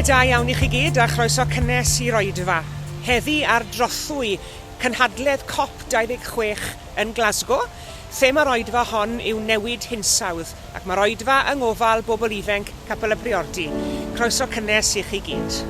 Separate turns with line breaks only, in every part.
da iawn i chi gyd a chroeso cynnes i'r Oedfa. Heddi ar drothwy cynhadledd COP26 yn Glasgow. Thema'r Oedfa hon yw newid hinsawdd ac mae'r Oedfa yng ngofal bobl ifanc Oedfa Priordy. Croeso cynnes i chi gyd.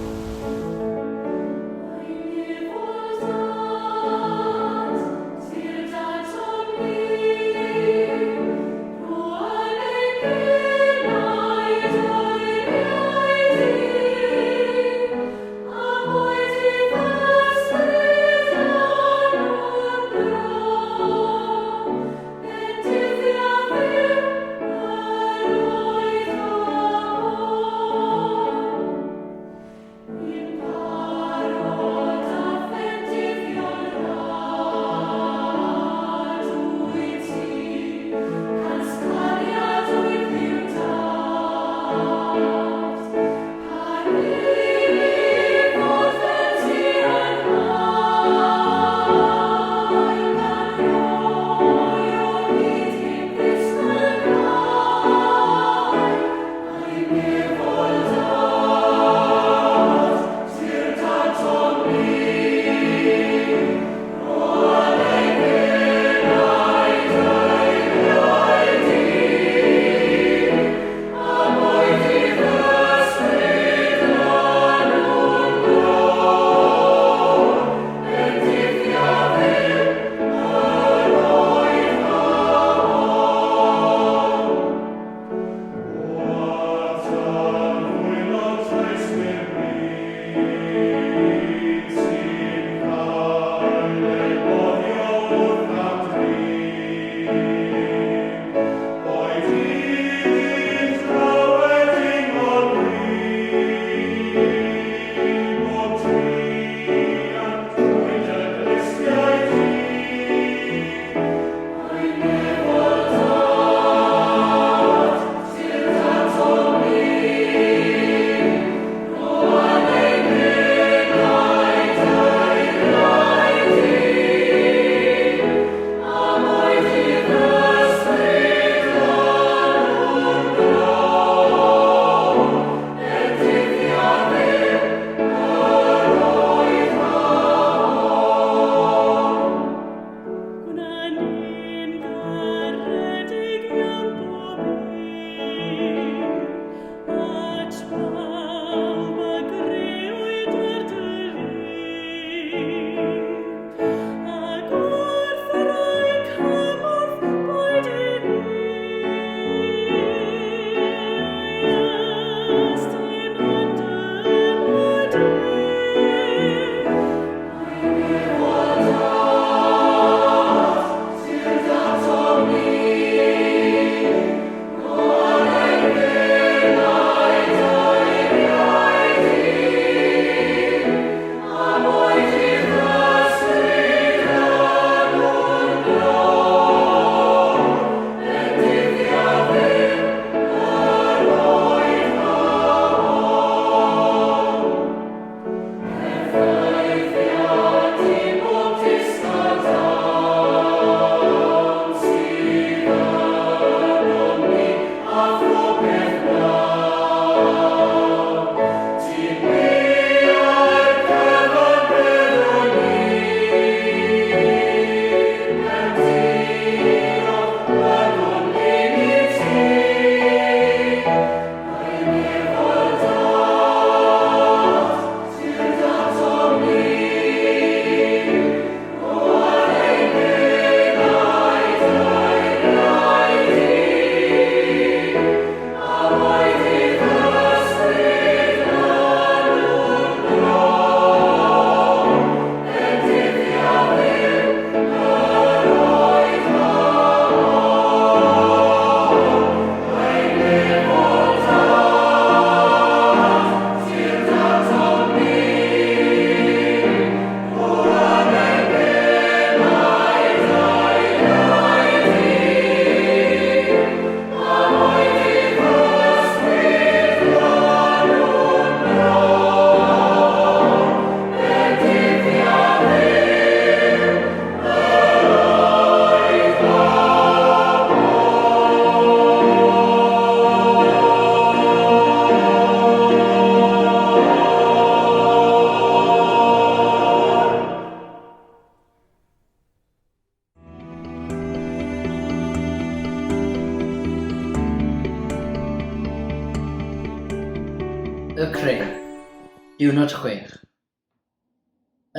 Diwrnod 6.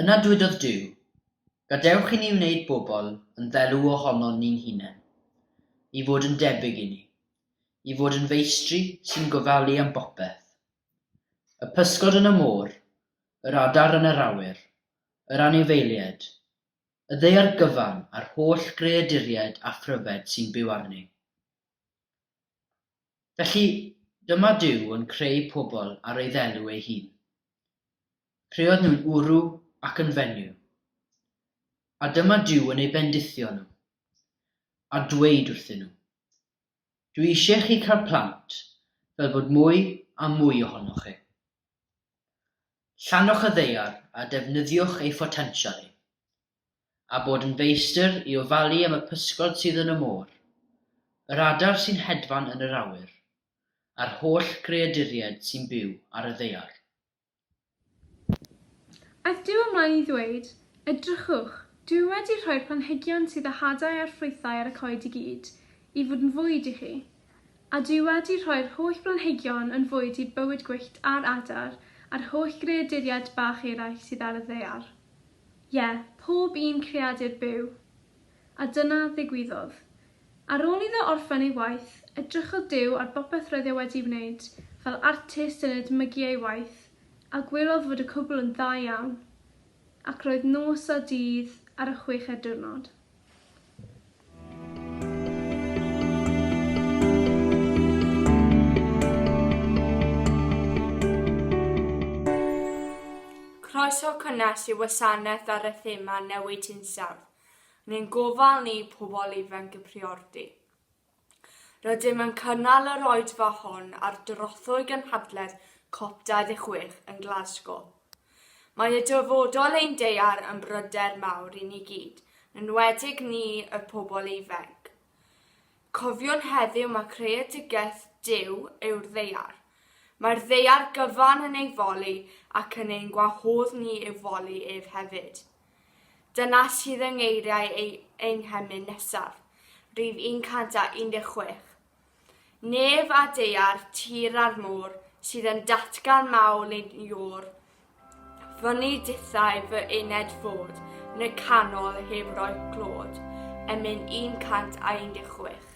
Yna dywedodd Duw, gadewch i ni wneud bobl yn ddelw ohono ni'n hunain, i fod yn debyg i ni, i fod yn feistri sy'n gofalu am bopeth. Y pysgod yn y môr, yr adar yn yr awyr, yr anifeiliaid, y ddaear gyfan a'r holl greaduriaid a phryfed sy'n byw arni. Felly, dyma Duw yn creu pobl ar ei ddelw ei hun. Creuodd nhw'n wrw ac yn fenyw. A dyma Duw yn ei bendithio nhw, a dweud wrthyn nhw, dwi eisiau chi cael plant, fel bod mwy a mwy ohonoch chi. Llannwch y ddaear a defnyddiwch ei photensial ei, a bod yn feistr i ofalu am y pysgod sydd yn y môr, yr adar sy'n hedfan yn yr awyr, a'r holl greaduriaid sy'n byw ar y ddaear.
Aeth Duw ymlaen i ddweud, edrychwch, dwi wedi rhoi'r planhigion sydd â hadau a'r ffrwythau ar y coed i gyd, i fod yn fwyd i chi. A dwi wedi rhoi'r holl planhigion yn fwyd i bywyd gwyllt a'r adar, a'r holl greaduriaid bach eraill sydd ar y ddaear. Pob un creadur byw. A dyna ddigwyddodd. Ar ôl iddo orffen ei waith, edrychodd Duw ar bopeth roedd e wedi wneud, fel artist yn edmygu ei waith, a gwelodd fod y cwbl yn dda iawn, ac roedd nos a dydd ar y 6ed diwrnod.
Croeso cynnes i wasanaeth ar y thema newid hinsawdd. Ni'n gofal ni pobl ifanc y priordy. Rydym yn cynnal yr oedfa hon ar drothwy gynhadledd COP26 yn Glasgow. Mae y dyfodol ein deiar yn bryder mawr i ni gyd, yn enwedig ni y pobl ifanc. Cofiwn heddiw mae creadigaeth Duw yw'r ddaear. Mae'r ddaear gyfan yn ei foli ac yn ein gwahodd ni i'w foli ef hefyd. Dyna sydd yng ngeiriau ein hemyn nesaf, rhif 116. Nef a deiar tir ar môr sydd yn datgan mawl ein iwr, fyny dithau fy uned fod, yn y canol heb roi clod, emyn 116.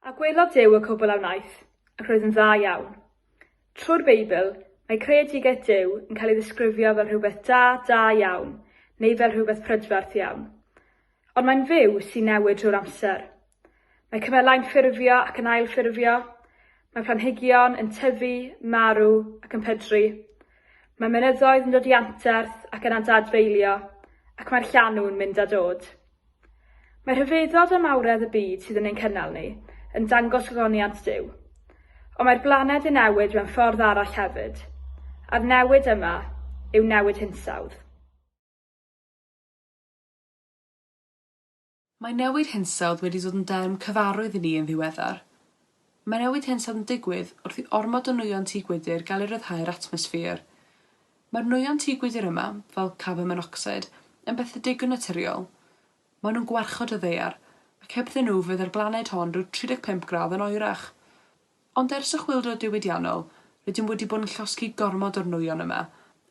A gwelodd Duw y cwbl a wnaeth, ac roedd yn dda iawn. Trwy'r Beibl, mae creadigaeth Duw yn cael ei ddisgrifio fel rhywbeth da iawn, neu fel rhywbeth prydferth iawn. Ond mae'n fyw sy'n newid drwy'r amser. Mae cymylau'n ffurfio ac yn ailffurfio, mae planhigion yn tyfu, marw ac yn pydru, mae mynyddoedd yn dod i anterth ac yn adadfeilio, ac mae'r llanw'n mynd a dod. Mae rhyfeddod am awredd y byd sydd yn ein cynnal ni yn dangos gogoniant Duw, ond mae'r blaned yn newid mewn ffordd arall hefyd, a'r newid yma yw newid hinsawdd.
Mae newid hinsawdd wedi dod yn derm cyfarwydd i ni yn ddiweddar. Mae newid hinsawdd yn digwydd wrth i ormod o nwyon tŷ gwydr gael ei ryddhau'r atmosffer. Mae'r nwyon tŷ gwydr yma, fel carbon monoxide, yn bethau digon naturiol. Maen nhw'n gwarchod y ddaear, ac hebddyn nhw fydd yr blaned hon rhyw 35 gradd yn oerach. Ond ers y chwyldro diwydiannol, rydym wedi bod yn llosgi gormod o'r nwyon yma,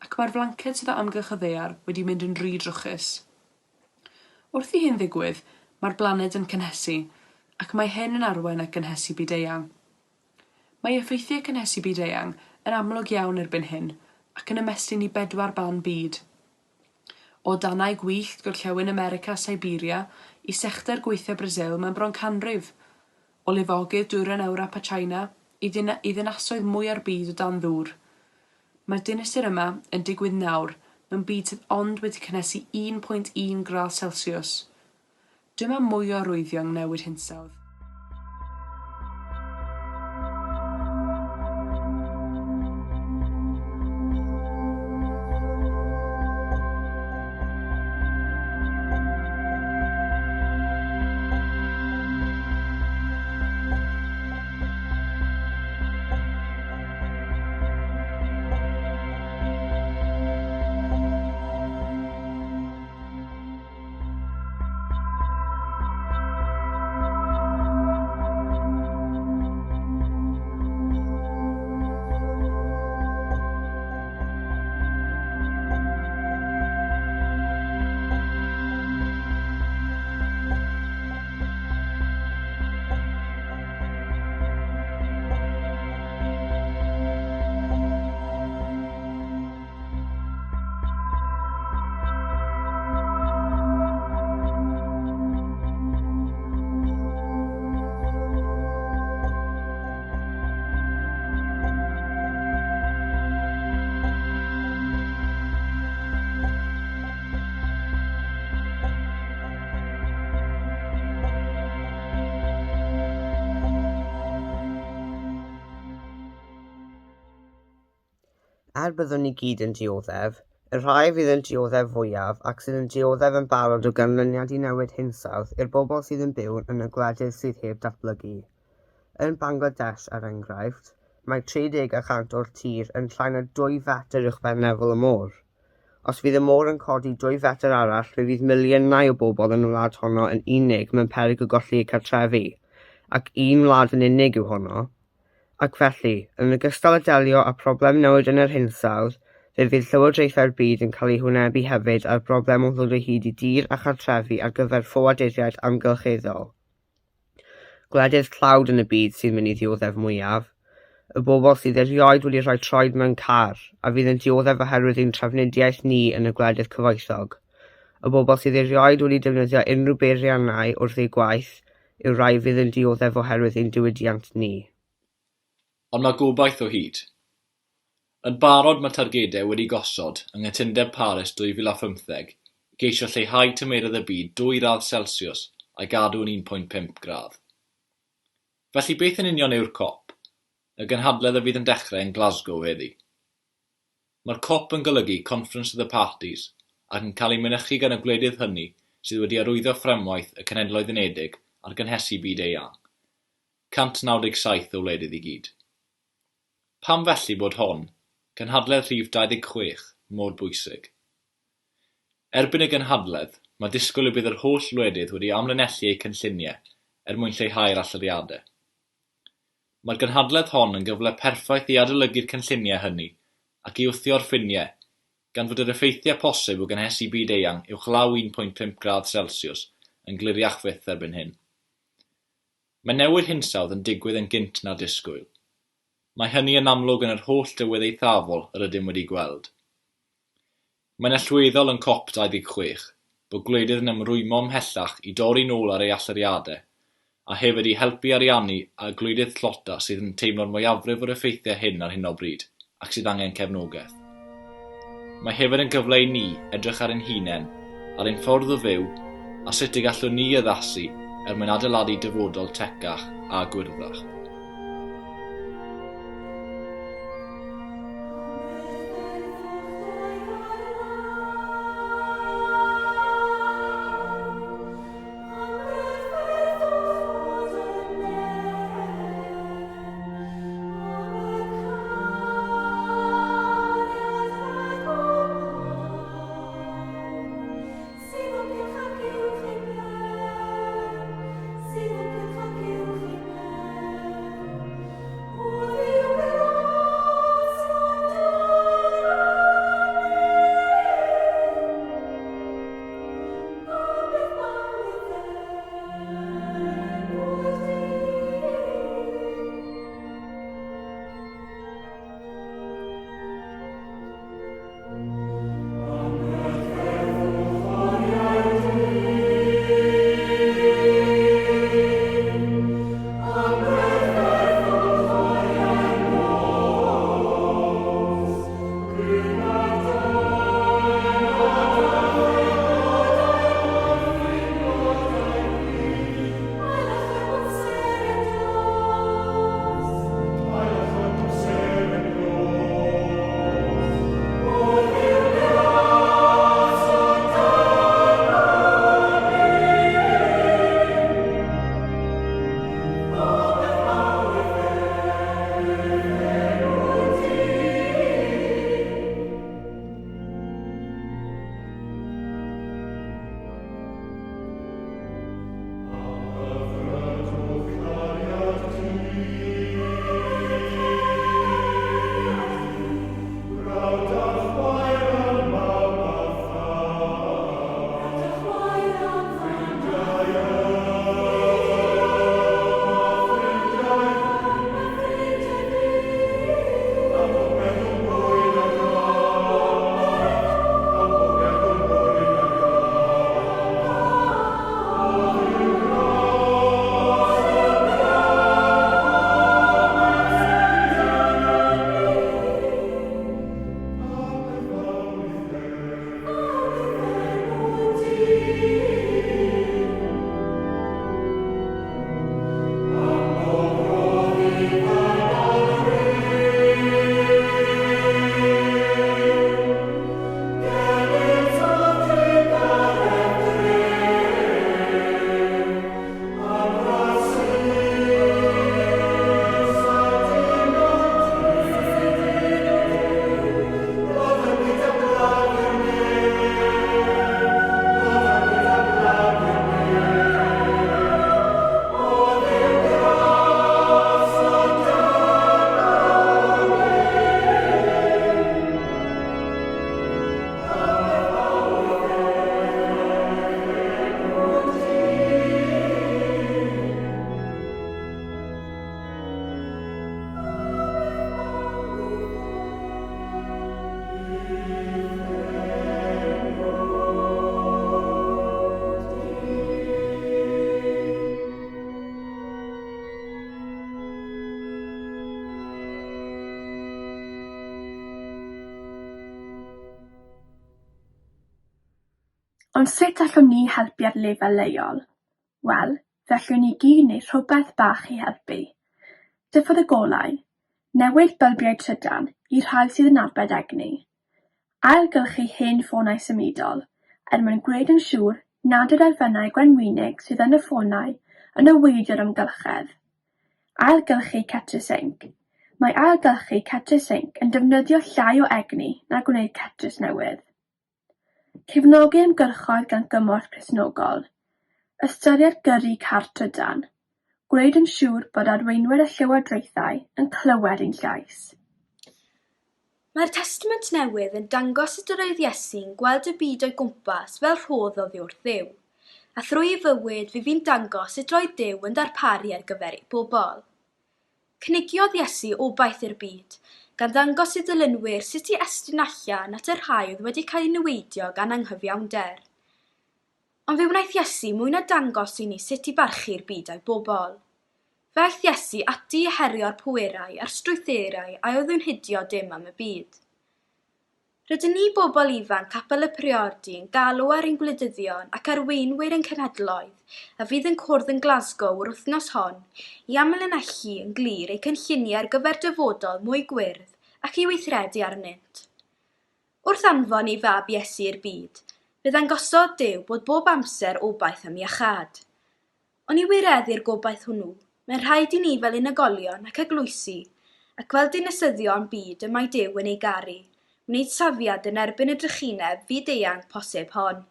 ac mae'r flanced sydd o amgylch y ddaear wedi mynd yn rhy drwchus. Wrth i hyn ddigwydd, mae'r blaned yn cynhesu, ac mae hyn yn arwain ag cynhesu byd-eang. Mae effeithiau cynhesu byd-eang yn amlwg iawn erbyn hyn, ac yn ymestyn i 4 ban byd. O danau gwyllt gorllewin America a Siberia i sechdau'r gweithiau Brasil mewn bron canrif, o lifogydd dwyrain Ewrop a China i ddinasoedd mwy ar byd o dan ddŵr. Mae'r dinistr yma yn digwydd nawr mewn byd sydd ond wedi cynhesu 1.1 gradd Celsius. Dyma mwy o arwyddion newid hinsawdd.
Byddwn ni gyd yn dioddef, y rhai fydd yn dioddef fwyaf ac sydd yn dioddef yn barod o ganlyniad i newid hinsawdd i'r bobl sydd yn byw yn y gwledydd sydd heb datblygu. Yn Bangladesh, er enghraifft, mae 30% o'r tir yn llai na 2 fetr uwchbenlefel y môr. Os fydd y môr yn codi 2 fetr arall, fe fydd miliynau o bobl yn y wlad honno yn unig mewn peryg o golli eu cartrefi, ac un wlad yn unig yw honno. Ac felly, yn ogystal â delio â problem newid yn yr hinsawdd, fe fydd llywodraethau'r byd yn cael ei hwnebu hefyd ar broblem o ddod o hyd i dir a chartrefi ar gyfer ffoaduriaid amgylcheddol. Gwledydd tlawd yn y byd sy'n mynd i ddioddef mwyaf, y bobl sydd erioed wedi rhoi troed mewn car a fydd yn dioddef oherwydd ein trafnidiaeth ni yn y gwledydd cyfoethog. Y bobl sydd erioed wedi defnyddio unrhyw beiriannau wrth eu gwaith yw'r rai fydd yn dioddef oherwydd ein diwydiant ni.
Ond mae gobaith o hyd. Yn barod mae targedau wedi gosod yng Nghytundeb Paris 2015 geisio lleihau tymerydd y byd 2 gradd Celsius a'i gadw yn 1.5 gradd. Felly beth yn union yw'r COP, y gynhadledd y fydd yn dechrau yn Glasgow heddi? Mae'r COP yn golygu Conference of the Parties ac yn cael ei mynychu gan y gwledydd hynny sydd wedi arwyddo fframwaith y Cenhedloedd Unedig ar gynhesu byd-eang, 197 o wledydd i gyd. Pam felly bod hon, gynhadledd rhif 26, mor bwysig? Erbyn y gynhadledd, mae disgwyl y bydd yr holl wledydd wedi amlinellu eu cynlluniau mwyn lleihau'r allyriadau. Mae'r gynhadledd hon yn gyfle perffaith i adolygu'r cynlluniau hynny ac i wthio'r ffiniau, gan fod yr effeithiau posib o gynhesu byd-eang uwchlaw 1.5 gradd Celsius yn gliriach fyth erbyn hyn. Mae newid hinsawdd yn digwydd yn gynt na disgwyl. Mae hynny yn amlwg yn yr holl dywydd eithafol yr ydym wedi gweld. Mae'n allweddol yn COP26 bod gwledydd yn ymrwymo ymhellach i dorri nôl ar ei allyriadau, a hefyd i helpu ariannu a gwledydd tlota sydd yn teimlo'r mwyafrif o'r effeithiau hyn ar hyn o bryd, ac sydd angen cefnogaeth. Mae hefyd yn gyfle i ni edrych ar ein hunain, ar ein ffordd o fyw, a sut y gallwn ni addasu mwyn adeiladu dyfodol tecach a gwyrddach.
Ond sut allwn ni helpu ar lefel leol? Wel, fellwn ni gyd wneud rhywbeth bach i helpu. Diffodd y golau, newid bylbiau trydan i rhai sydd yn arbed egni. Ailgylchu hen ffonau symudol mwyn gwneud yn siŵr nad yw'r elfennau gwenwynig sydd yn y ffonau yn aweidio'r amgylchedd. Ailgylchu cetre sinc. Mae ailgylchu cetre sinc yn defnyddio llai o egni na gwneud cetres newydd. Cefnogi ymgyrchoedd gan gymorth Cristnogol. Ystyried gyrru car trydan. Gwneud yn siŵr bod arweinwyr y llywodraethau yn clywed ein llais.
Mae'r Testament Newydd yn dangos sut yr oedd Iesu'n gweld y byd o'i gwmpas fel rhodd oddi wrth Dduw, a thrwy ei fywyd fi fi'n dangos sut roedd Duw yn darparu ar gyfer ei bobl. Cynigiodd Iesu obaith i'r byd, gan ddangos i dilynwyr sut i estyn allan at yr rhai oedd wedi cael ei niweidio gan anghyfiawnder. Ond fe wnaeth Iesu mwy na dangos i ni sut i barchu'r byd a'i bobl. Fe aeth Iesu ati i herio'r pwerau a'r strwythurau a oedd yn hydio dim am y byd. Rydyn ni bobl ifanc Oedfa Priordy yn galw ar ein gwleidyddion ac arweinwyr yn cenhedloedd a fydd yn cwrdd yn Glasgow yr wythnos hon i amlinellu yn glir eu cynlluniau ar gyfer dyfodol mwy gwyrdd ac i weithredu arnynt. Wrth anfon ei fab Iesu i'r byd, fe ddangosodd Duw bod bob amser obaith am iachad. Ond i wireddu'r gobaith hwnnw, mae'n rhaid i ni fel unigolion ac eglwysi, ac fel dinasyddion byd y mae Duw yn ei garu, wneud safiad yn erbyn y drychineb fyd-eang posib hon.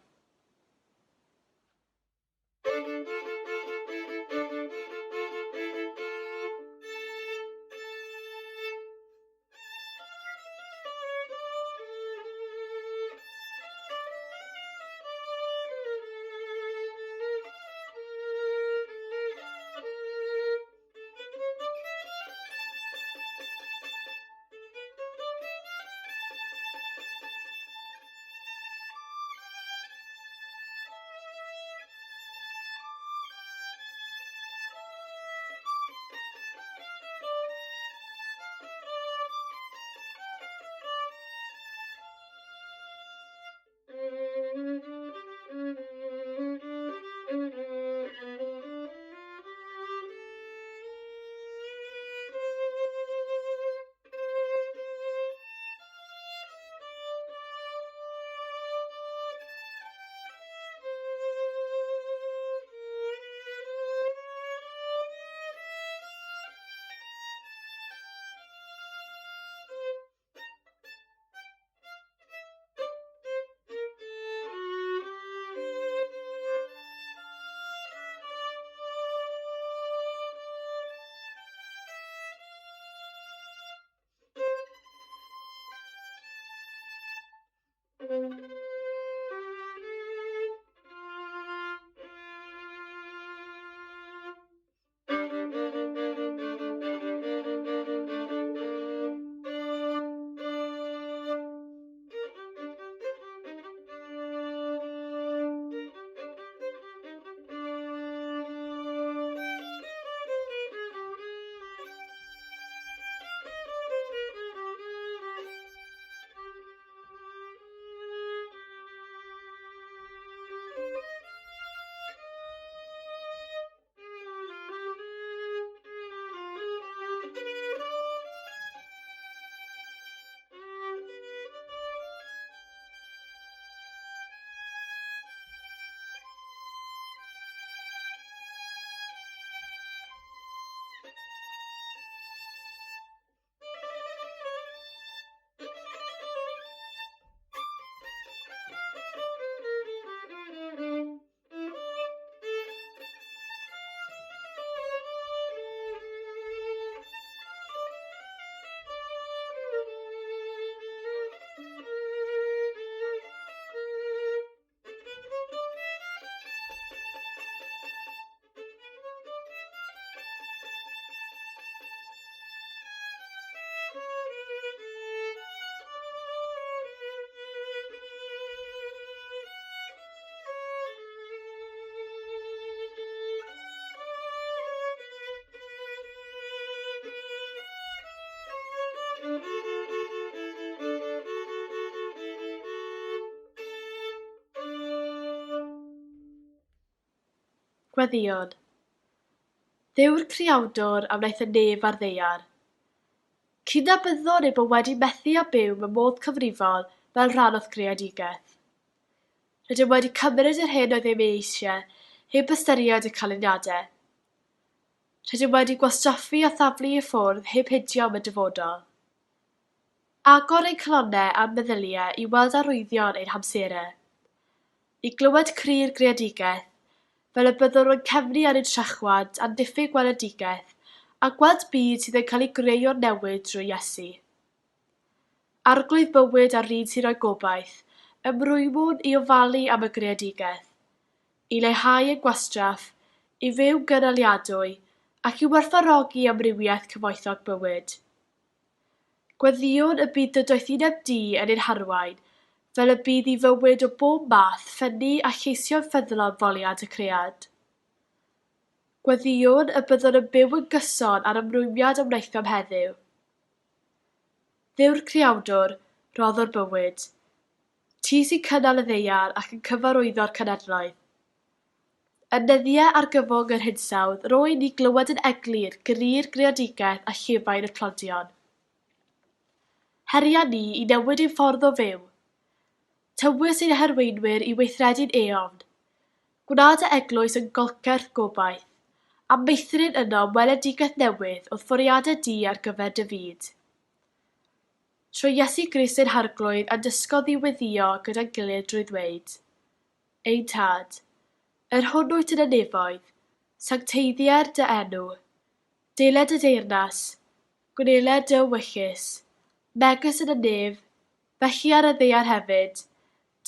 Gweddïwn. Dduw'r Creawdwr a wnaeth y nef a'r ddaear. Cydnabyddwn ei bod wedi methu a byw mewn modd cyfrifol fel rhan o'r greadigaeth. Rydym wedi cymryd yr hyn oedd ei eisiau, heb ystyried y canlyniadau. Rydym wedi gwasgoffi a thaflu i ffwrdd heb heidio am y dyfodol. Agor ein calonnau a meddyliau i weld arwyddion ein hamserau. I glywed cry'r greadigaeth, fel y byddwn nhw'n cefnu ar ein trechwad a'n diffyg weledigaeth, a gweld byd sydd yn cael ei greu o'r newid drwy Iesu. Arglwydd bywyd ar un sy'n rhoi gobaith, ymrwymwn i ofalu am y greadigaeth. i leihau y gwastraff, i fyw gynaliadwy ac i werthfawrogi amrywiaeth cyfoethog bywyd. Gweddiwn y bydd y doethineb di yn ein harwain, fel y bydd i fywyd o bob math ffynnu a cheisio'n ffyddlon foliad y cread. Gweddiwn y byddwn yn byw yn gyson ar ymrwymiad am wnaethom heddiw. Dduw'r Creawdwr, rhoddwr bywyd. Ti sy'n cynnal y ddeiar ac yn cyfarwyddo'r cenedloedd. Yn nyddiau ar gyfwng yr hinsawdd, roi ni glywed yn eglur gry'r greadigaeth a llefain y clodion. Heria ni i newid ein ffordd o fyw. Tywys ein herweinwyr i weithredu'n eofn. Gwnaed y eglwys yn golcerth gobaith, a meithrin yno weledigaeth newydd o fforiadau di ar gyfer dy fyd. Trwy Iesu Grist ein harglwydd a dysgodd i weddio gyda'n gilydd drwy ddweud. Ein tad, yr hwn wyt yn y nefoedd, sancteiddiau'r dy enw, deled y deyrnas, gwneled dy wychus, megus yn y nef, felly ar y ddeiar hefyd,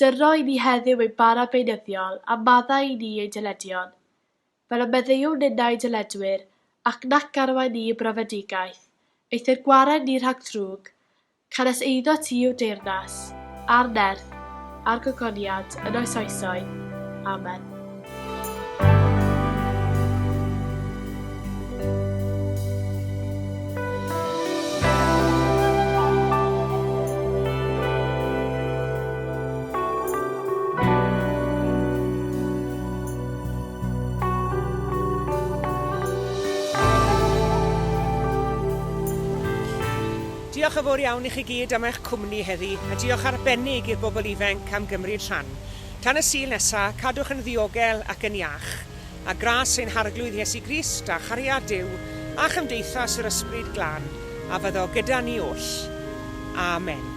dyro i ni heddiw ein bara beunyddiol a maddau i ni ein dyledion, fel y meddewn nynau dyledwyr ac nac arwain ni y brofedigaeth, eithyr gwaren ni rhag trwg, canes eiddo ti yw deyrnas, a'r nerth, a'r gogoniad yn oes oesoedd. Amen.
Diolch yn fawr iawn i chi gyd am eich cwmni heddi, a diolch arbennig i'r bobl ifanc am gymryd rhan. Tan y sul nesaf, cadwch yn ddiogel ac yn iach, a gras ein harglwydd Iesu Grist a chariad Duw, a chymdeithas yr ysbryd glân, a fyddo gyda ni oll. Amen.